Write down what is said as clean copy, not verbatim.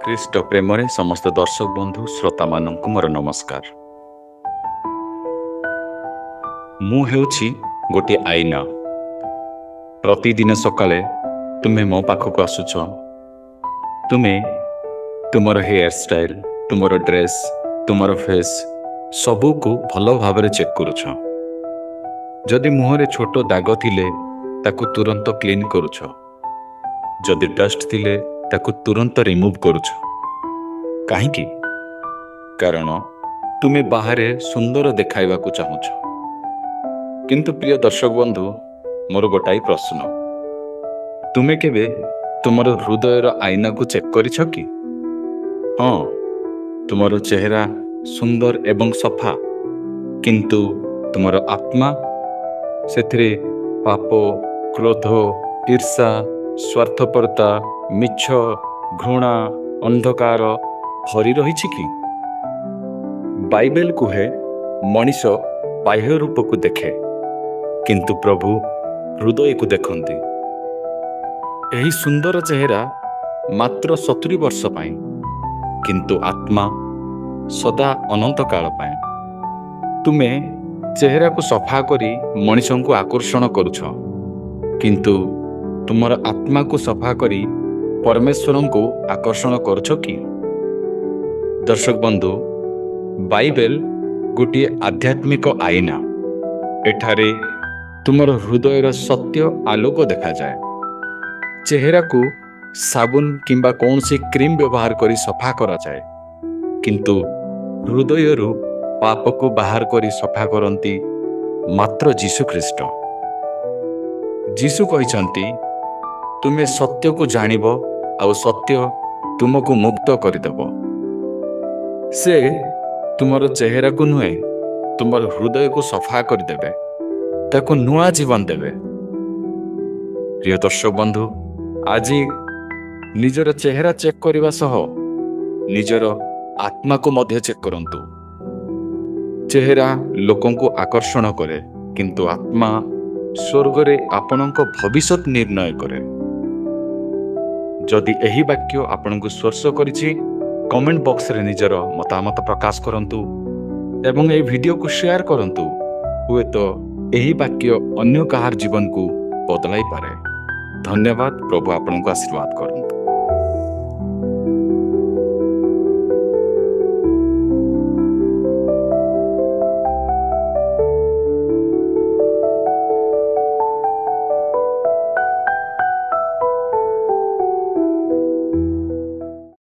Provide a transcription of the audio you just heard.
ଖ୍ରୀଷ୍ଟ ପ୍ରେମରେ ସମସ୍ତ ଦର୍ଶକ ବନ୍ଧୁ ଶ୍ରୋତାମାନଙ୍କୁ ମୋର ନମସ୍କାର। ମୁଁ ହେଉଛି ଗୋଟିଏ ଆଇନା। ପ୍ରତିଦିନ ସକାଳେ ତୁମେ ମୋ ପାଖକୁ ଆସୁଛ। ତୁମେ ତୁମର ହେୟାର ଷ୍ଟାଇଲ, ତୁମର ଡ୍ରେସ୍, ତୁମର ଫେସ୍ ସବୁକୁ ଭଲ ଭାବରେ ଚେକ୍ କରୁଛ। ଯଦି ମୁହଁରେ ଛୋଟ ଦାଗ ଥିଲେ ତାକୁ ତୁରନ୍ତ କ୍ଲିନ୍ କରୁଛ। ଯଦି ଡଷ୍ଟ ଥିଲେ ତାକୁ ତୁରନ୍ତ ରିମୁଭ୍ କରୁଛ। କାହିଁକି? କାରଣ ତୁମେ ବାହାରେ ସୁନ୍ଦର ଦେଖାଇବାକୁ ଚାହୁଁଛ। କିନ୍ତୁ ପ୍ରିୟ ଦର୍ଶକ ବନ୍ଧୁ, ମୋର ଗୋଟାଏ ପ୍ରଶ୍ନ, ତୁମେ କେବେ ତୁମର ହୃଦୟର ଆଇନାକୁ ଚେକ୍ କରିଛ କି? ହଁ, ତୁମର ଚେହେରା ସୁନ୍ଦର ଏବଂ ସଫା, କିନ୍ତୁ ତୁମର ଆତ୍ମା, ସେଥିରେ ପାପ, କ୍ରୋଧ, ଈର୍ଷା, ସ୍ୱାର୍ଥପରତା, ମିଛ, ଘୃଣା, ଅନ୍ଧକାର ଭରି ରହିଛି କି? ବାଇବେଲ କୁହେ, ମଣିଷ ବାହ୍ୟ ରୂପକୁ ଦେଖେ, କିନ୍ତୁ ପ୍ରଭୁ ହୃଦୟକୁ ଦେଖନ୍ତି। ଏହି ସୁନ୍ଦର ଚେହେରା ମାତ୍ର 70 ବର୍ଷ ପାଇଁ, କିନ୍ତୁ ଆତ୍ମା ସଦା ଅନନ୍ତ କାଳ ପାଇଁ। ତୁମେ ଚେହେରାକୁ ସଫା କରି ମଣିଷଙ୍କୁ ଆକର୍ଷଣ କରୁଛ, କିନ୍ତୁ ତୁମର ଆତ୍ମାକୁ ସଫା କରି ପରମେଶ୍ୱରଙ୍କୁ ଆକର୍ଷଣ କରୁଛ କି? ଦର୍ଶକ ବନ୍ଧୁ, ବାଇବେଲ ଗୋଟିଏ ଆଧ୍ୟାତ୍ମିକ ଆଇନା। ଏଠାରେ ତୁମର ହୃଦୟର ସତ୍ୟ ଆଲୋକ ଦେଖାଯାଏ। ଚେହେରାକୁ ସାବୁନ କିମ୍ବା କୌଣସି କ୍ରିମ୍ ବ୍ୟବହାର କରି ସଫା କରାଯାଏ, କିନ୍ତୁ ହୃଦୟରୁ ପାପକୁ ବାହାର କରି ସଫା କରନ୍ତି ମାତ୍ର ଯୀଶୁ ଖ୍ରୀଷ୍ଟ। ଯୀଶୁ କହିଛନ୍ତି, ତୁମେ ସତ୍ୟକୁ ଜାଣିବ ଆଉ ସତ୍ୟ ତୁମକୁ ମୁକ୍ତ କରିଦେବ। ସେ ତୁମର ଚେହେରାକୁ ନୁହେଁ, ତୁମର ହୃଦୟକୁ ସଫା କରିଦେବେ, ତାକୁ ନୂଆ ଜୀବନ ଦେବେ। ପ୍ରିୟ ଦର୍ଶକ ବନ୍ଧୁ, ଆଜି ନିଜର ଚେହେରା ଚେକ୍ କରିବା ସହ ନିଜର ଆତ୍ମାକୁ ମଧ୍ୟ ଚେକ୍ କରନ୍ତୁ। ଚେହେରା ଲୋକଙ୍କୁ ଆକର୍ଷଣ କରେ, କିନ୍ତୁ ଆତ୍ମା ସ୍ୱର୍ଗରେ ଆପଣଙ୍କ ଭବିଷ୍ୟତ ନିର୍ଣ୍ଣୟ କରେ। ଯଦି ଏହି ବାକ୍ୟ ଆପଣଙ୍କୁ ସ୍ପର୍ଶ କରିଛି, କମେଣ୍ଟ ବକ୍ସରେ ନିଜର ମତାମତ ପ୍ରକାଶ କରନ୍ତୁ ଏବଂ ଏହି ଭିଡ଼ିଓକୁ ସେୟାର କରନ୍ତୁ। ହୁଏତ ଏହି ବାକ୍ୟ ଅନ୍ୟ କାହାର ଜୀବନକୁ ବଦଳାଇପାରେ। ଧନ୍ୟବାଦ। ପ୍ରଭୁ ଆପଣଙ୍କୁ ଆଶୀର୍ବାଦ କରନ୍ତୁ।